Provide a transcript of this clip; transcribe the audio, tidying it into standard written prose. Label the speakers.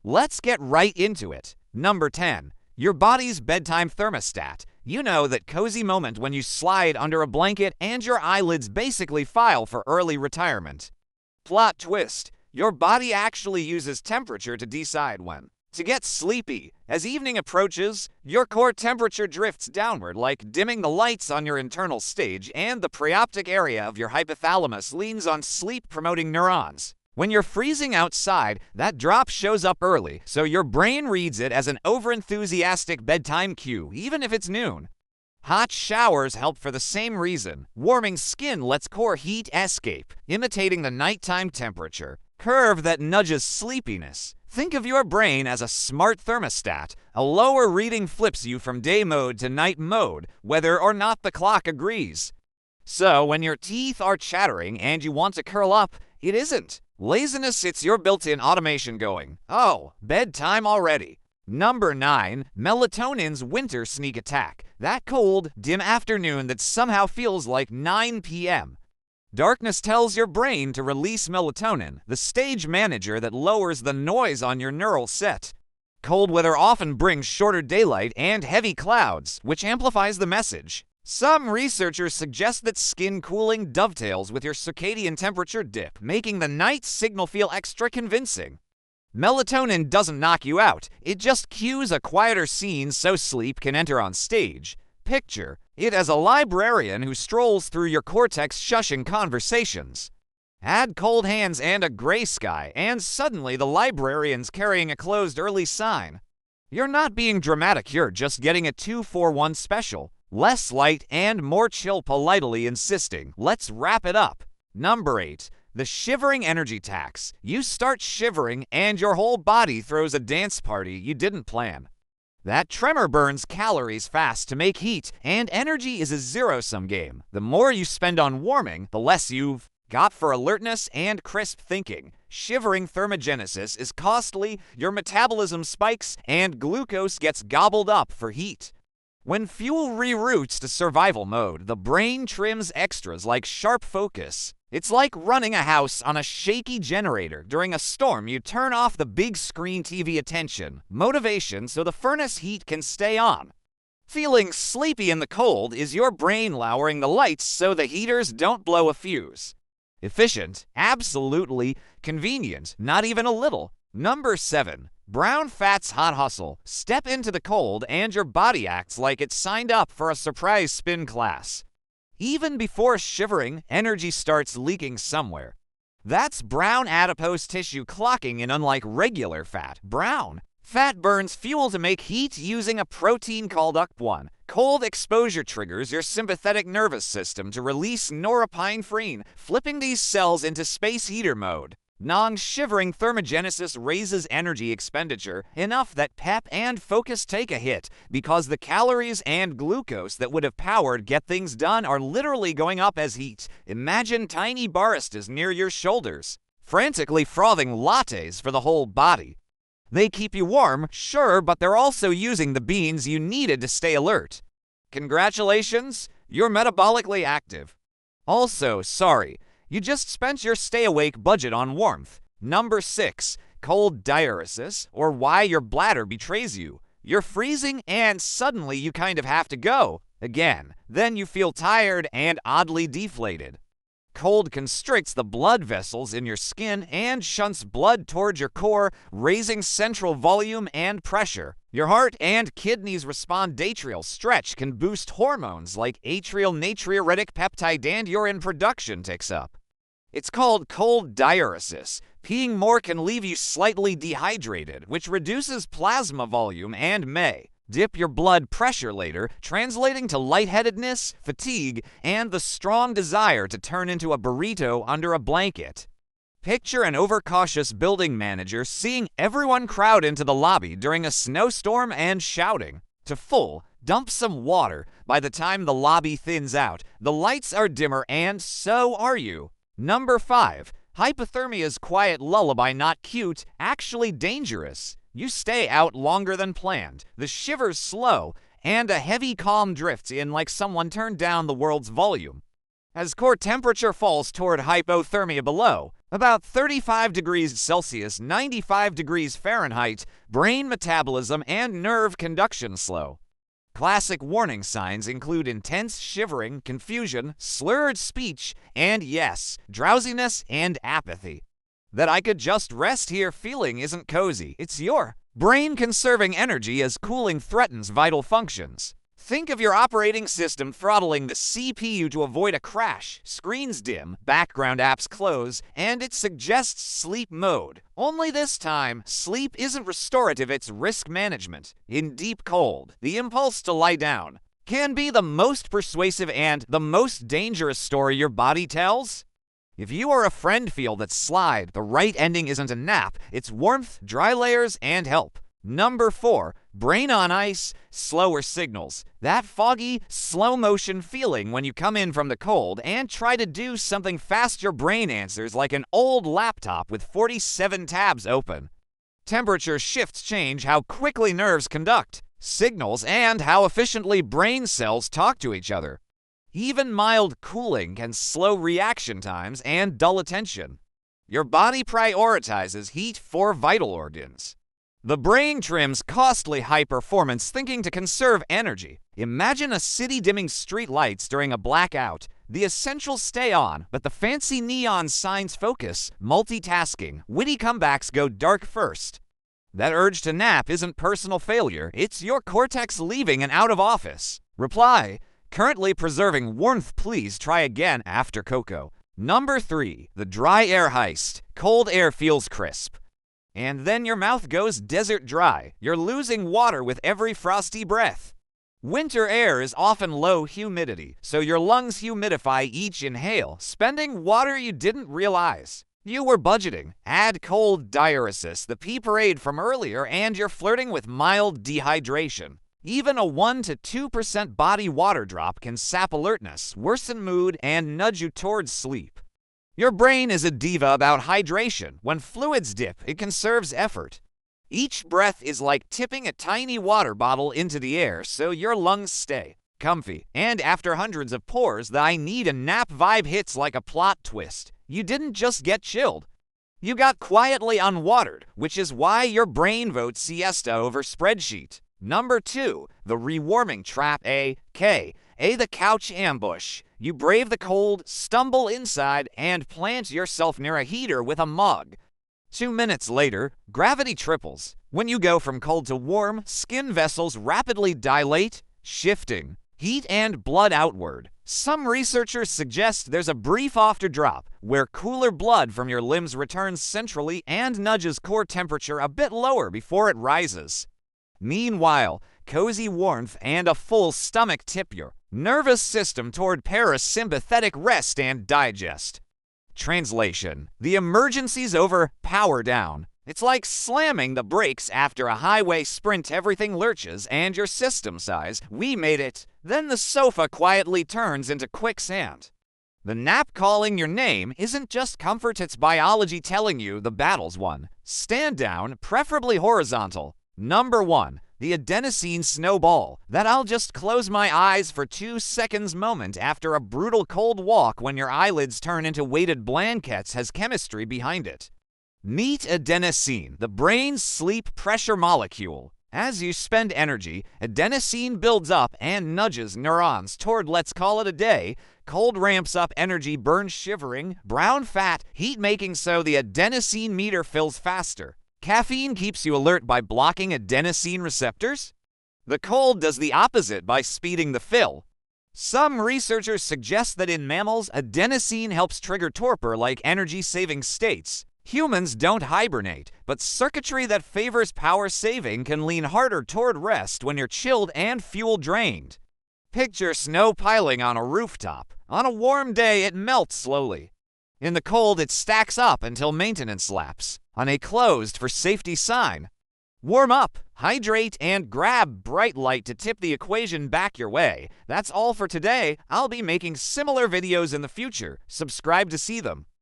Speaker 1: Let's get right into it. Number 10. Your body's bedtime thermostat. You know that cozy moment when you slide under a blanket and your eyelids basically file for early retirement. Plot twist. Your body actually uses temperature to decide when to get sleepy. As evening approaches, your core temperature drifts downward like dimming the lights on your internal stage, and the preoptic area of your hypothalamus leans on sleep-promoting neurons. When you're freezing outside, that drop shows up early, so your brain reads it as an overenthusiastic bedtime cue, even if it's noon. Hot showers help for the same reason. Warming skin lets core heat escape, imitating the nighttime temperature curve that nudges sleepiness. Think of your brain as a smart thermostat. A lower reading flips you from day mode to night mode, whether or not the clock agrees. So when your teeth are chattering and you want to curl up, it isn't laziness, it's your built-in automation going, "Oh, bedtime already." Number 9. Melatonin's winter sneak attack. That cold, dim afternoon that somehow feels like 9 p.m. Darkness tells your brain to release melatonin, the stage manager that lowers the noise on your neural set. Cold weather often brings shorter daylight and heavy clouds, which amplifies the message. Some researchers suggest that skin cooling dovetails with your circadian temperature dip, making the night signal feel extra convincing. Melatonin doesn't knock you out, it just cues a quieter scene so sleep can enter on stage. Picture it as a librarian who strolls through your cortex shushing conversations. Add cold hands and a gray sky, and suddenly the librarian's carrying a closed early sign. You're not being dramatic, you're just getting a 2-for-1 special. Less light and more chill, politely insisting, "Let's wrap it up." Number 8. The Shivering Energy Tax. You start shivering and your whole body throws a dance party you didn't plan. That tremor burns calories fast to make heat, and energy is a zero-sum game. The more you spend on warming, the less you've got for alertness and crisp thinking. Shivering thermogenesis is costly, your metabolism spikes, and glucose gets gobbled up for heat. When fuel reroutes to survival mode, the brain trims extras like sharp focus. It's like running a house on a shaky generator. During a storm, you turn off the big screen TV attention, motivation, so the furnace heat can stay on. Feeling sleepy in the cold is your brain lowering the lights so the heaters don't blow a fuse. Efficient, absolutely convenient, not even a little. Number 7. Brown fat's hot hustle. Step into the cold and your body acts like it signed up for a surprise spin class. Even before shivering, energy starts leaking somewhere. That's brown adipose tissue clocking in. Unlike regular fat, brown fat burns fuel to make heat using a protein called UCP1. Cold exposure triggers your sympathetic nervous system to release norepinephrine, flipping these cells into space heater mode. Non-shivering thermogenesis raises energy expenditure enough that pep and focus take a hit, because the calories and glucose that would have powered get things done are literally going up as heat. Imagine tiny baristas near your shoulders, frantically frothing lattes for the whole body. They keep you warm, sure, but they're also using the beans you needed to stay alert. Congratulations, you're metabolically active. Also, sorry, you just spent your stay-awake budget on warmth. Number 6. Cold diuresis, or why your bladder betrays you. You're freezing and suddenly you kind of have to go again. Then you feel tired and oddly deflated. Cold constricts the blood vessels in your skin and shunts blood towards your core, raising central volume and pressure. Your heart and kidneys respond. Atrial stretch can boost hormones like atrial natriuretic peptide, and urine production ticks up. It's called cold diuresis. Peeing more can leave you slightly dehydrated, which reduces plasma volume and may dip your blood pressure later, translating to lightheadedness, fatigue, and the strong desire to turn into a burrito under a blanket. Picture an overcautious building manager seeing everyone crowd into the lobby during a snowstorm and shouting to "Full, dump some water." By the time the lobby thins out, the lights are dimmer and so are you. Number 5. Hypothermia's quiet lullaby. Not cute, actually dangerous. You stay out longer than planned, the shivers slow, and a heavy calm drifts in like someone turned down the world's volume. As core temperature falls toward hypothermia below, About 35 degrees Celsius, 95 degrees Fahrenheit, brain metabolism and nerve conduction slow. Classic warning signs include intense shivering, confusion, slurred speech, and yes, drowsiness and apathy. That I could just rest here feeling isn't cozy. It's your brain conserving energy as cooling threatens vital functions. Think of your operating system throttling the CPU to avoid a crash. Screens dim, background apps close, and it suggests sleep mode. Only this time, sleep isn't restorative, it's risk management. In deep cold, the impulse to lie down can be the most persuasive and the most dangerous story your body tells. If you or a friend feel that slide, the right ending isn't a nap, it's warmth, dry layers, and help. Number 4, brain on ice, slower signals. That foggy, slow-motion feeling when you come in from the cold and try to do something fast, your brain answers like an old laptop with 47 tabs open. Temperature shifts change how quickly nerves conduct signals and how efficiently brain cells talk to each other. Even mild cooling can slow reaction times and dull attention. Your body prioritizes heat for vital organs. The brain trims costly high performance thinking to conserve energy. Imagine a city dimming street lights during a blackout. The essentials stay on, but the fancy neon signs focus. Multitasking, witty comebacks go dark first. That urge to nap isn't personal failure, it's your cortex leaving and out of office. Reply, currently preserving warmth, please try again after cocoa. Number 3, the Dry-Air Heist. Cold air feels crisp. And then your mouth goes desert dry. You're losing water with every frosty breath. Winter air is often low humidity, so your lungs humidify each inhale, spending water you didn't realize you were budgeting. Add cold diuresis, the pee parade from earlier, and you're flirting with mild dehydration. Even a 1 to 2% body water drop can sap alertness, worsen mood, and nudge you towards sleep. Your brain is a diva about hydration. When fluids dip, it conserves effort. Each breath is like tipping a tiny water bottle into the air, so your lungs stay comfy. And after hundreds of pours, the I need a nap vibe hits like a plot twist. You didn't just get chilled. You got quietly unwatered, which is why your brain votes siesta over spreadsheet. Number 2, the rewarming trap, a.k.a. the couch ambush. You brave the cold, stumble inside, and plant yourself near a heater with a mug. 2 minutes later, gravity triples. When you go from cold to warm, skin vessels rapidly dilate, shifting heat and blood outward. Some researchers suggest there's a brief afterdrop where cooler blood from your limbs returns centrally and nudges core temperature a bit lower before it rises. Meanwhile, cozy warmth and a full stomach tip your nervous system toward parasympathetic rest and digest. Translation: the emergency's over, power down. It's like slamming the brakes after a highway sprint. Everything lurches and your system sighs, we made it. Then the sofa quietly turns into quicksand. The nap calling your name isn't just comfort, it's biology telling you the battle's won. Stand down, preferably horizontal. Number 1, the Adenosine Snowball. That I'll just close my eyes for 2 seconds moment after a brutal cold walk when your eyelids turn into weighted blankets has chemistry behind it. Meet adenosine, the brain's sleep pressure molecule. As you spend energy, adenosine builds up and nudges neurons toward let's call it a day. Cold ramps up energy, burns shivering, brown fat, heat making so the adenosine meter fills faster. Caffeine keeps you alert by blocking adenosine receptors. The cold does the opposite by speeding the fill. Some researchers suggest that in mammals, adenosine helps trigger torpor like energy-saving states. Humans don't hibernate, but circuitry that favors power saving can lean harder toward rest when you're chilled and fuel drained. Picture snow piling on a rooftop. On a warm day, it melts slowly. In the cold, it stacks up until maintenance laps. On a closed for safety sign. Warm up, hydrate, and grab bright light to tip the equation back your way. That's all for today. I'll be making similar videos in the future. Subscribe to see them.